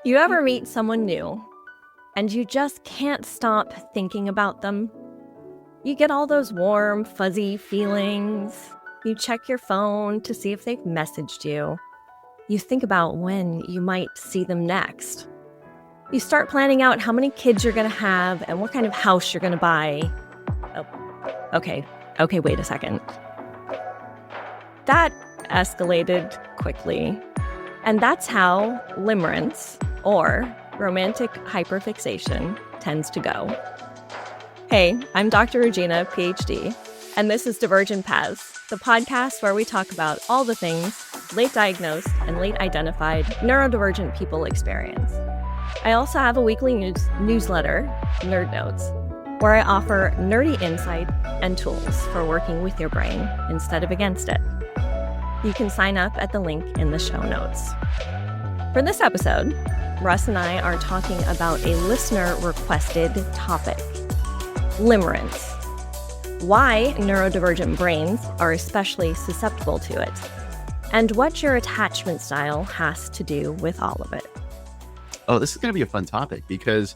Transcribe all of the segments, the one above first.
You ever meet someone new and you just can't stop thinking about them? You get all those warm, fuzzy feelings. You check your phone to see if they've messaged you. You think about when you might see them next. You start planning out how many kids you're going to have and what kind of house you're going to buy. Oh, okay, wait a second. That escalated quickly. And that's how limerence, or romantic hyperfixation, tends to go. Hey, I'm Dr. Regina, PhD, and this is Divergent Paths, the podcast where we talk about all the things late diagnosed and late identified neurodivergent people experience. I also have a weekly newsletter, Nerd Notes, where I offer nerdy insight and tools for working with your brain instead of against it. You can sign up at the link in the show notes. For this episode, Russ and I are talking about a listener-requested topic, limerence. Why neurodivergent brains are especially susceptible to it, and what your attachment style has to do with all of it. Oh, this is going to be a fun topic because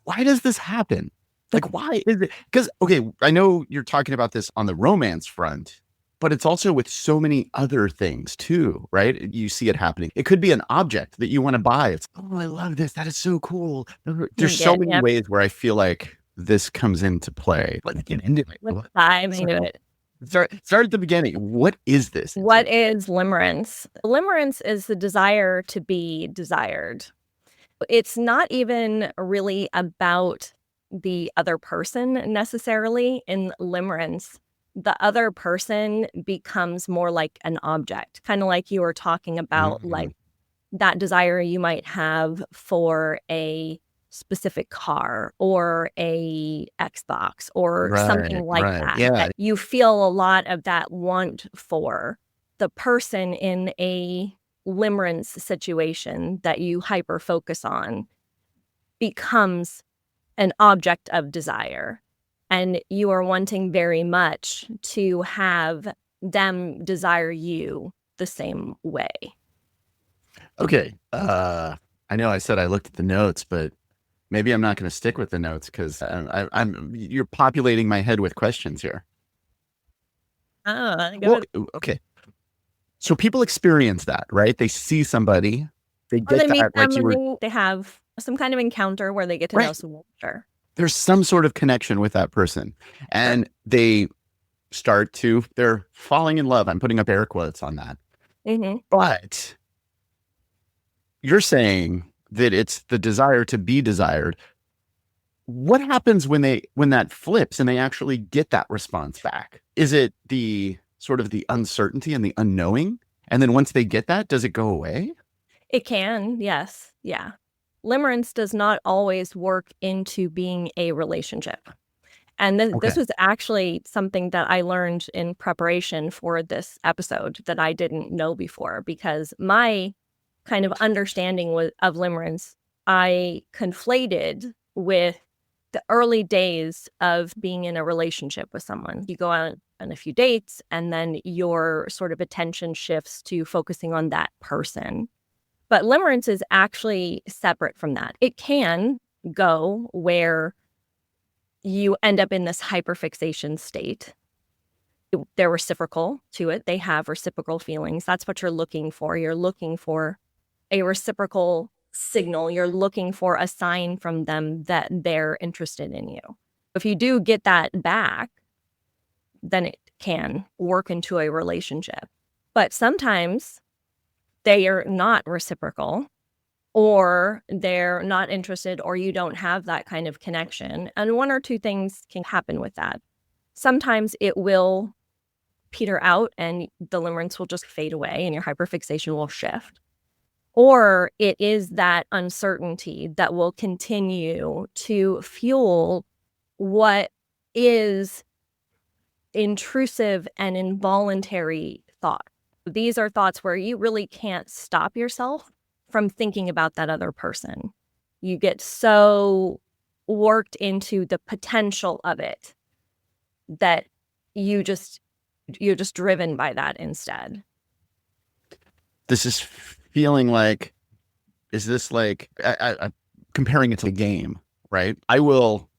why does this happen? Like, why is it? Because, okay, I know you're talking about this on the romance front, but it's also with so many other things too, right? You see it happening. It could be an object that you want to buy. It's, oh, I love this. That is so cool. There's so many ways where I feel like this comes into play. Let's get into it. Let's dive into it. Start at the beginning. What is this? What is limerence? Limerence is the desire to be desired. It's not even really about the other person necessarily. In limerence, the other person becomes more like an object, kind of like you were talking about, like that desire you might have for a specific car or a Xbox or something like that. Yeah. That you feel a lot of that want for. The person in a limerence situation that you hyper focus on becomes an object of desire. And you are wanting very much to have them desire you the same way. Okay. I know I said I looked at the notes, but maybe I'm not going to stick with the notes because you're populating my head with questions here. Okay. So people experience that, right? They see somebody, they get they meet that, them, like they have some kind of encounter where they get to know someone. Sure. There's some sort of connection with that person, and they're falling in love. I'm putting up air quotes on that. Mm-hmm. But you're saying that it's the desire to be desired. What happens when that flips and they actually get that response back? Is it the sort of the uncertainty and the unknowing? And then once they get that, does it go away? It can, yes. Yeah. Limerence does not always work into being a relationship. And this was actually something that I learned in preparation for this episode that I didn't know before, because my kind of understanding of limerence, I conflated with the early days of being in a relationship with someone. You go out on a few dates and then your sort of attention shifts to focusing on that person. But limerence is actually separate from that. It can go where you end up in this hyperfixation state. They're reciprocal to it. They have reciprocal feelings. That's what you're looking for. You're looking for a reciprocal signal. You're looking for a sign from them that they're interested in you. If you do get that back, then it can work into a relationship. But sometimes they are not reciprocal, or they're not interested, or you don't have that kind of connection. And one or two things can happen with that. Sometimes it will peter out and the limerence will just fade away and your hyperfixation will shift. Or it is that uncertainty that will continue to fuel what is intrusive and involuntary thought. These are thoughts where you really can't stop yourself from thinking about that other person. You get so worked into the potential of it that you're just driven by that instead. This is feeling like Is this like comparing it to a game, right? I will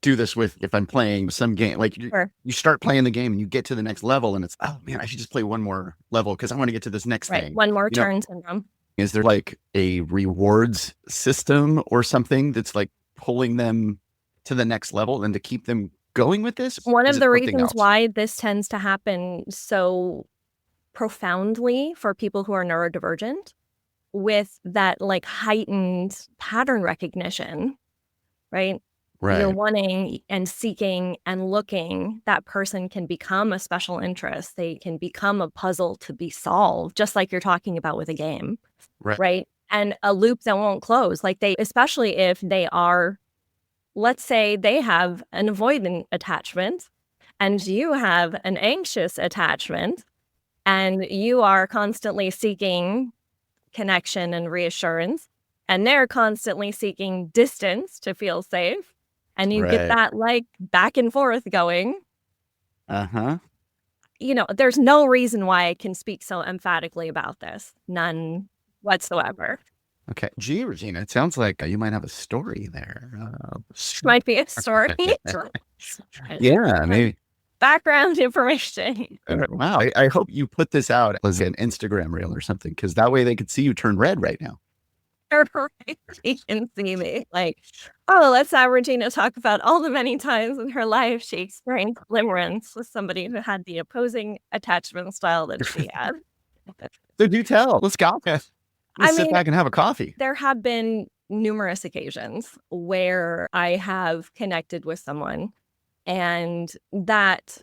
do this with if I'm playing some game. Like Sure. you start playing the game and you get to the next level, and it's oh man, I should just play one more level because I want to get to this next Right. thing. One more You know, turn syndrome. is there like a rewards system or something that's like pulling them to the next level and to keep them going with this? One Is of it the something reasons else? why this tends to happen so profoundly for people who are neurodivergent with that like heightened pattern recognition, right? You're Right. wanting and seeking and looking, that person can become a special interest. They can become a puzzle to be solved, just like you're talking about with a game, Right. right? And a loop that won't close. Like they, especially if they are, let's say they have an avoidant attachment and you have an anxious attachment and you are constantly seeking connection and reassurance, and they're constantly seeking distance to feel safe, and you get Right. that like back and forth going. Uh-huh. There's no reason why I can speak so emphatically about this. None whatsoever. Okay. Gee, Regina, it sounds like you might have a story there. Might be a story. Yeah, maybe. Background information. Wow. I hope you put this out as an Instagram reel or something, because that way they could see you turn red right now. Right. She can see me like, oh, let's have Regina talk about all the many times in her life she experienced limerence with somebody who had the opposing attachment style that she had. So do tell. Let's go. Let's I sit mean, back and have a coffee. there have been numerous occasions where I have connected with someone and that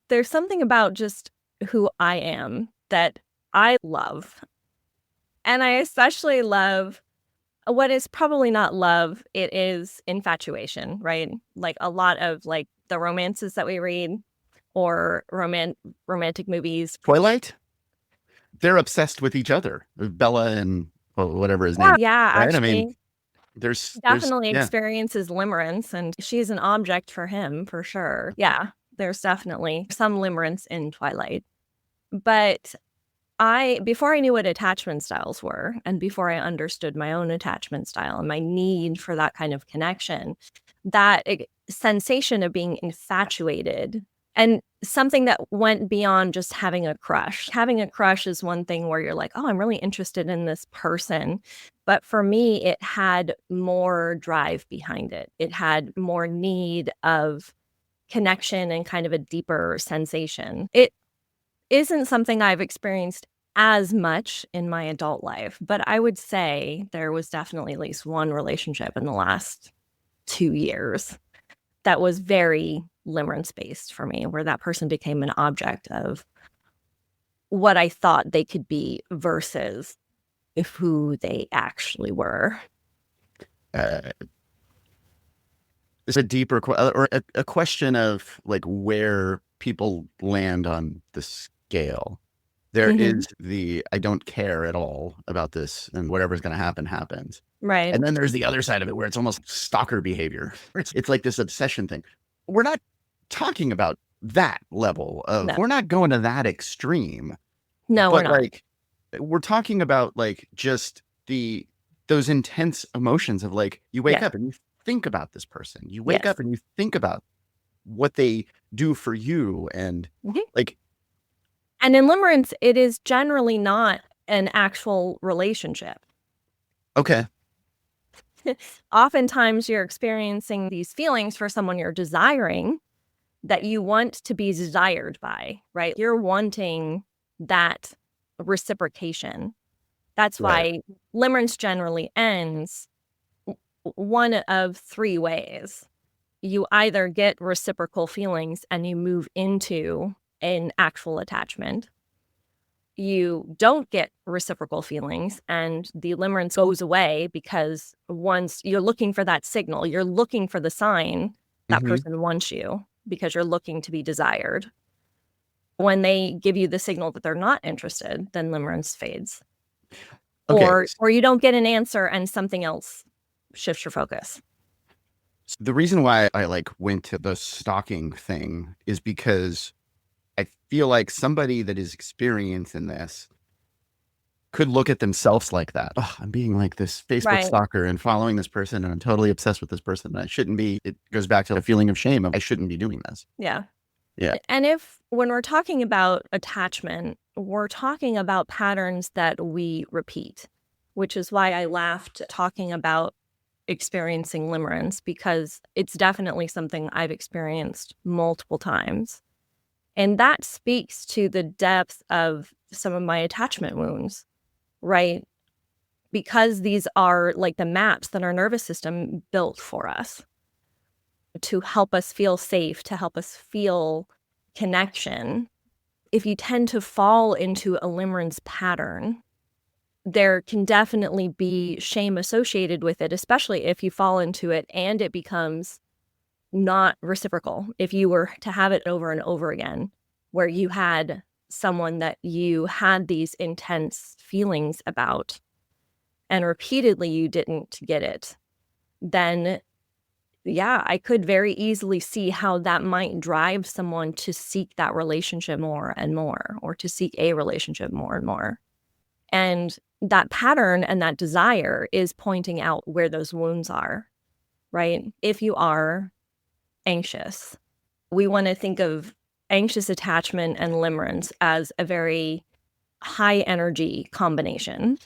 there's something about just who I am that I love. And I especially love what is probably not love, it is infatuation, right? Like a lot of like the romances that we read or romantic movies. Twilight? They're obsessed with each other. Bella and well, whatever his Yeah, name, yeah, right? I mean, actually definitely yeah. experiences limerence and she's an object for him for sure. Yeah, there's definitely some limerence in Twilight. But before I knew what attachment styles were, and before I understood my own attachment style and my need for that kind of connection, that sensation of being infatuated and something that went beyond just having a crush. Having a crush is one thing where you're like, oh, I'm really interested in this person. But for me, it had more drive behind it. It had more need of connection and kind of a deeper sensation. It isn't something I've experienced as much in my adult life, but I would say there was definitely at least one relationship in the last 2 years that was very limerence based for me, where that person became an object of what I thought they could be versus who they actually were. Uh, it's a deeper or a question of like where people land on the scale. There Mhm. is the I don't care at all about this and whatever's going to happen happens. Right. And then there's the other side of it where it's almost stalker behavior. It's like this obsession thing. We're not talking about that level of, No. we're not going to that extreme, No, we're but not. like we're talking about like just those intense emotions of like you wake Yes. up and you think about this person. You wake Yes. up and you think about what they do for you and Mhm. like And in limerence, it is generally not an actual relationship. okay. Oftentimes, you're experiencing these feelings for someone you're desiring that you want to be desired by, right? You're wanting that reciprocation. That's Right. why limerence generally ends one of 3 ways. You either get reciprocal feelings and you move into an actual attachment. You don't get reciprocal feelings and the limerence goes away because once you're looking for that signal, you're looking for the sign that Hmm. person wants you because you're looking to be desired. When they give you the signal that they're not interested, then limerence fades. Okay. Or you don't get an answer and something else shifts your focus. The reason why I like went to the stalking thing is because I feel like somebody that is experienced in this could look at themselves like that. Oh, I'm being like this Facebook Right. stalker and following this person, and I'm totally obsessed with this person, and I shouldn't be. It goes back to the feeling of shame of I shouldn't be doing this. Yeah. Yeah. And if when we're talking about attachment, we're talking about patterns that we repeat, which is why I laughed talking about experiencing limerence, because it's definitely something I've experienced multiple times. And that speaks to the depth of some of my attachment wounds, right? Because these are like the maps that our nervous system built for us to help us feel safe, to help us feel connection. If you tend to fall into a limerence pattern, there can definitely be shame associated with it, especially if you fall into it and it becomes not reciprocal. If you were to have it over and over again, where you had someone that you had these intense feelings about and repeatedly you didn't get it, then yeah, I could very easily see how that might drive someone to seek that relationship more and more, or to seek a relationship more and more. And that pattern and that desire is pointing out where those wounds are, right? If you are anxious, we want to think of anxious attachment and limerence as a very high energy combination.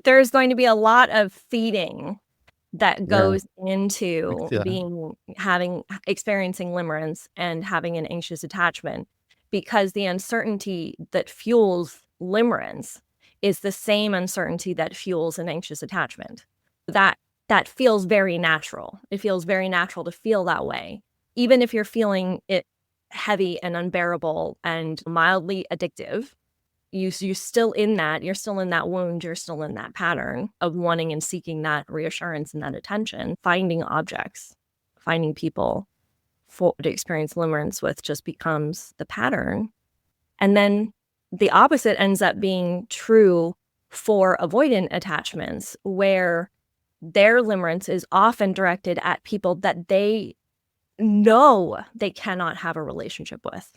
There's going to be a lot of feeding that Yeah. goes I can into see that. experiencing limerence and having an anxious attachment, because the uncertainty that fuels limerence is the same uncertainty that fuels an anxious attachment. That feels very natural. It feels very natural to feel that way, even if you're feeling it heavy and unbearable and mildly addictive. You're still in that. You're still in that wound. You're still in that pattern of wanting and seeking that reassurance and that attention. Finding objects, finding people to experience limerence with just becomes the pattern. And then the opposite ends up being true for avoidant attachments, where their limerence is often directed at people that they know they cannot have a relationship with,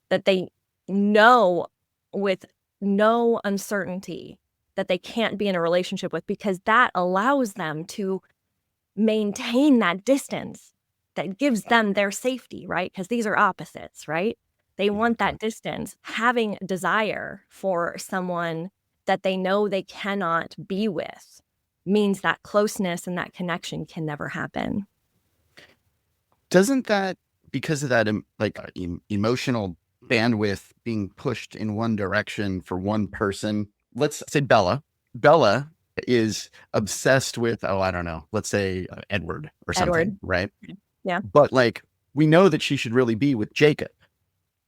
that they know with no uncertainty that they can't be in a relationship with, because that allows them to maintain that distance that gives them their safety, right? Because these are opposites, right? They want Exactly. that distance. Having desire for someone that they know they cannot be with means that closeness and that connection can never happen. Doesn't that, because of that, emotional bandwidth being pushed in one direction for one person, let's say Bella is obsessed with, oh, I don't know, let's say Edward or something, Edward. right? Yeah. But like, we know that she should really be with Jacob,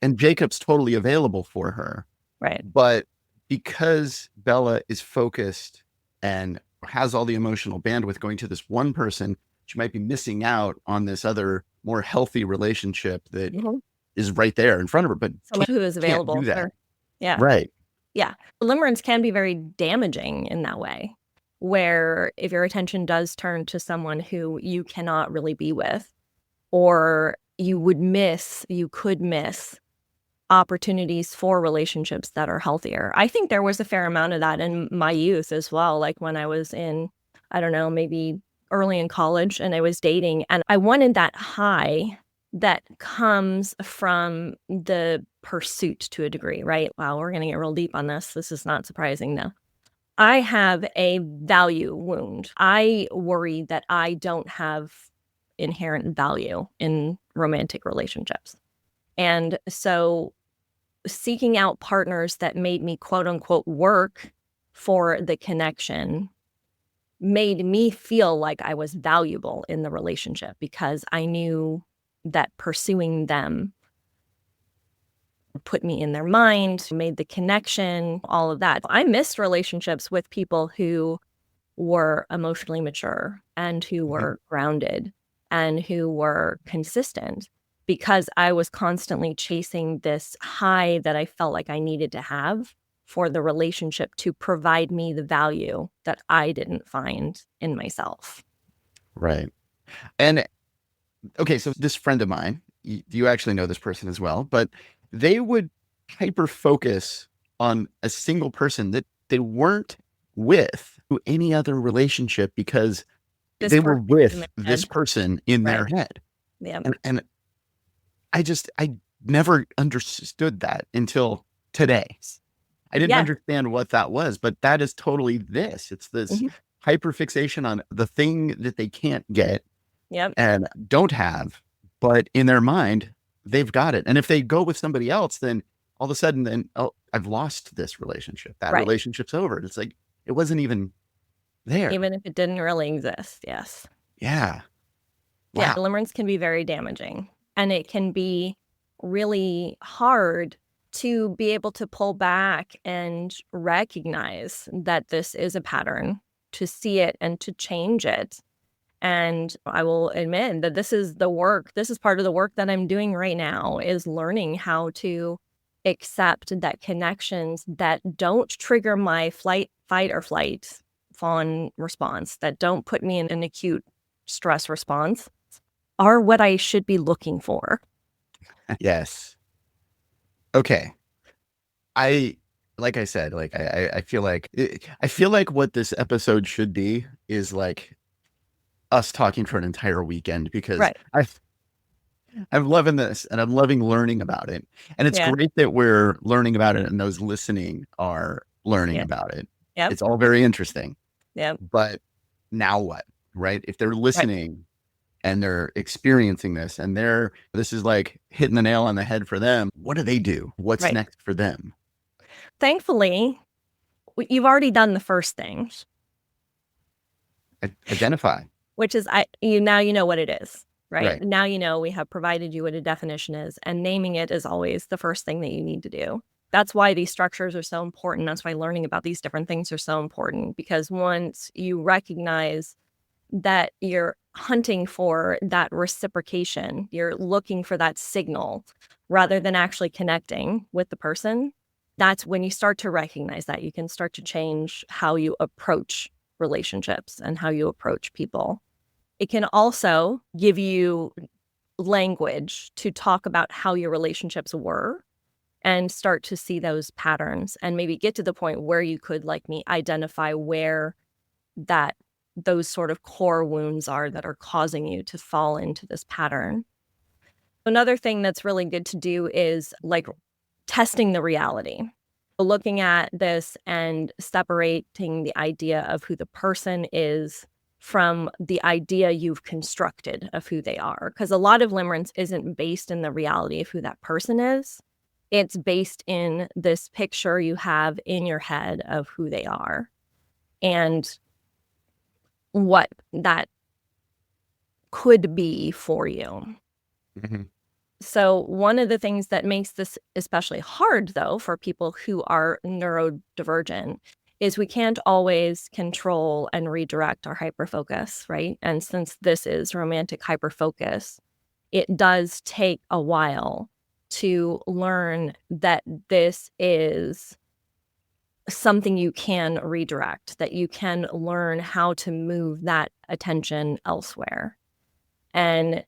and Jacob's totally available for her. Right. But because Bella is focused and has all the emotional bandwidth going to this one person, she might be missing out on this other more healthy relationship that Mhm. is right there in front of her, but Someone who is can't do available. that. Sure. Yeah. Right. Yeah. Limerence can be very damaging in that way, where if your attention does turn to someone who you cannot really be with, or you could miss opportunities for relationships that are healthier. I think there was a fair amount of that in my youth as well, like when I was in, I don't know, maybe early in college and I was dating, and I wanted that high that comes from the pursuit to a degree, right? Wow, we're gonna get real deep on this. This is not surprising though. I have a value wound. I worry that I don't have inherent value in romantic relationships. And so seeking out partners that made me quote unquote work for the connection made me feel like I was valuable in the relationship, because I knew that pursuing them put me in their mind, made the connection, all of that. I missed relationships with people who were emotionally mature and who Mhm. were grounded and who were consistent, because I was constantly chasing this high that I felt like I needed to have for the relationship to provide me the value that I didn't find in myself. Right. And okay, so this friend of mine, you actually know this person as well, but they would hyper focus on a single person that they weren't with any other relationship because This they were person in with their this head. person in Right. their head. Yeah. And I never understood that until today. I didn't Yeah. understand what that was, but that is totally this. It's this Mhm. hyperfixation on the thing that they can't get Yep. and don't have, but in their mind, they've got it. And if they go with somebody else, then all of a sudden, then, oh, I've lost this relationship. That Right. relationship's over. It's like, it wasn't even there. Even if it didn't really exist. Yes. Yeah. Yeah. Wow. Limerence can be very damaging, and it can be really hard to be able to pull back and recognize that this is a pattern, to see it and to change it. And I will admit that this is the work, this is part of the work that I'm doing right now, is learning how to accept that connections that don't trigger my fight or flight, fawn response, that don't put me in an acute stress response, are what I should be looking for. Yes. Okay. I like I said, like I feel like I feel like what this episode should be is like us talking for an entire weekend because Right. I'm loving this and I'm loving learning about it. And it's Yeah. great that we're learning about it and those listening are learning Yeah. about it. Yep. It's all very interesting. Yep. But now what? Right? If they're Right. listening and they're experiencing this and this is like hitting the nail on the head for them, what do they do? What's Right. next for them? Thankfully, you've already done the first thing, Identify. which is now you know what it is, right? Right. Now you know we have provided you what a definition is, and naming it is always the first thing that you need to do. That's why these structures are so important. That's why learning about these different things are so important, because once you recognize that you're hunting for that reciprocation, you're looking for that signal rather than actually connecting with the person, that's when you start to recognize that you can start to change how you approach relationships and how you approach people. It can also give you language to talk about how your relationships were and start to see those patterns and maybe get to the point where you could, like me, identify where that those sort of core wounds are that are causing you to fall into this pattern. Another thing that's really good to do is like testing the reality. Looking at this and separating the idea of who the person is from the idea you've constructed of who they are. Because a lot of limerence isn't based in the reality of who that person is. It's based in this picture you have in your head of who they are and what that could be for you. Mm-hmm. So one of the things that makes this especially hard, though, for people who are neurodivergent is we can't always control and redirect our hyperfocus, right? And since this is romantic hyperfocus, it does take a while to learn that this is something you can redirect, that you can learn how to move that attention elsewhere. And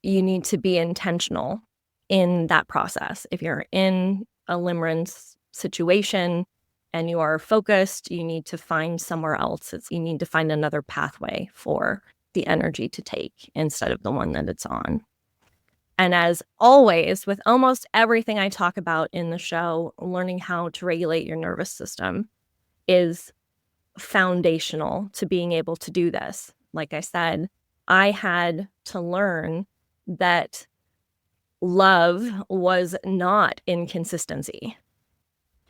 you need to be intentional in that process. If you're in a limerence situation and you are focused, you need to find somewhere else. You need to find another pathway for the energy to take instead of the one that it's on. And as always, with almost everything I talk about in the show, learning how to regulate your nervous system is foundational to being able to do this. Like I said, I had to learn that love was not inconsistency.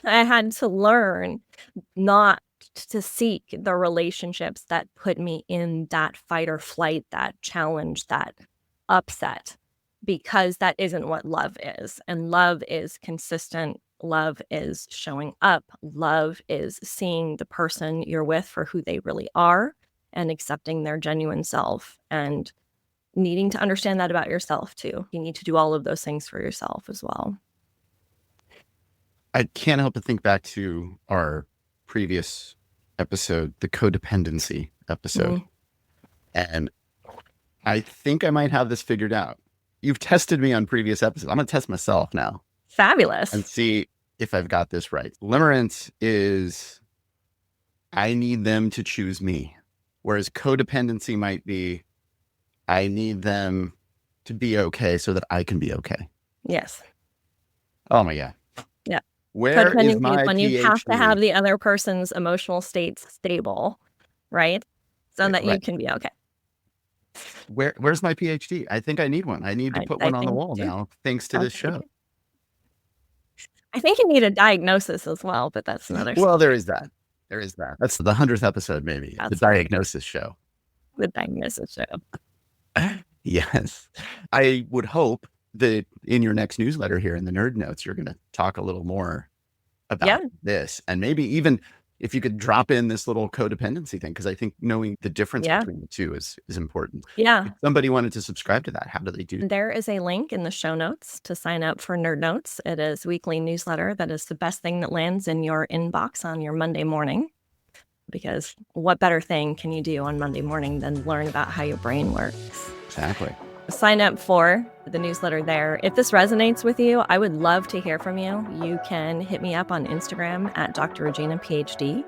I had to learn not to seek the relationships that put me in that fight or flight, that challenge, that upset, because that isn't what love is. And love is consistent. Love is showing up. Love is seeing the person you're with for who they really are and accepting their genuine self and needing to understand that about yourself too. You need to do all of those things for yourself as well. I can't help but think back to our previous episode, the codependency episode. Mm, And I think I might have this figured out. You've tested me on previous episodes. I'm going to test myself now and fabulous. see if I've got this right. Limerence is I need them to choose me, whereas codependency might be I need them to be okay so that I can be okay. Yes. Oh my God. Yeah. Where is Codependency is my when you have to have PhD? the other person's emotional state stable, right? So that you Right. can be okay. Where's my PhD? I think I need one. I need to put I one on the think wall too. now, thanks to this show. Absolutely. I think you need a diagnosis as well, but that's another Well, there subject. is that. There is that. That's the 100th episode, maybe, the That's diagnosis show. the diagnosis show. Yes. I would hope that in your next newsletter here in the Nerd Notes, you're going to talk a little more Yeah. about this. And maybe even if you could drop in this little codependency thing, because I think knowing the difference Yeah. between the two is important. Yeah. If somebody wanted to subscribe to that, how do they do? There is a link in the show notes to sign up for Nerd Notes. It is a weekly newsletter that is the best thing that lands in your inbox on your Monday morning. Because what better thing can you do on Monday morning than learn about how your brain works? Exactly. Sign up for the newsletter there. If this resonates with you, I would love to hear from you. You can hit me up on Instagram at Dr. Regina PhD.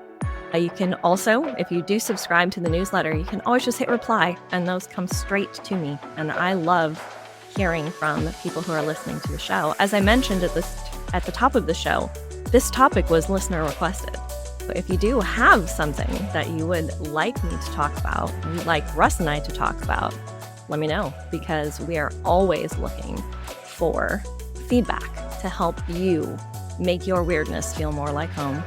You can also, if you do subscribe to the newsletter, you can always just hit reply, and those come straight to me. And I love hearing from people who are listening to the show. As I mentioned at the top of the show, this topic was listener requested. So if you do have something that you would like me to talk about, you'd like Russ and I to talk about, let me know, because we are always looking for feedback to help you make your weirdness feel more like home.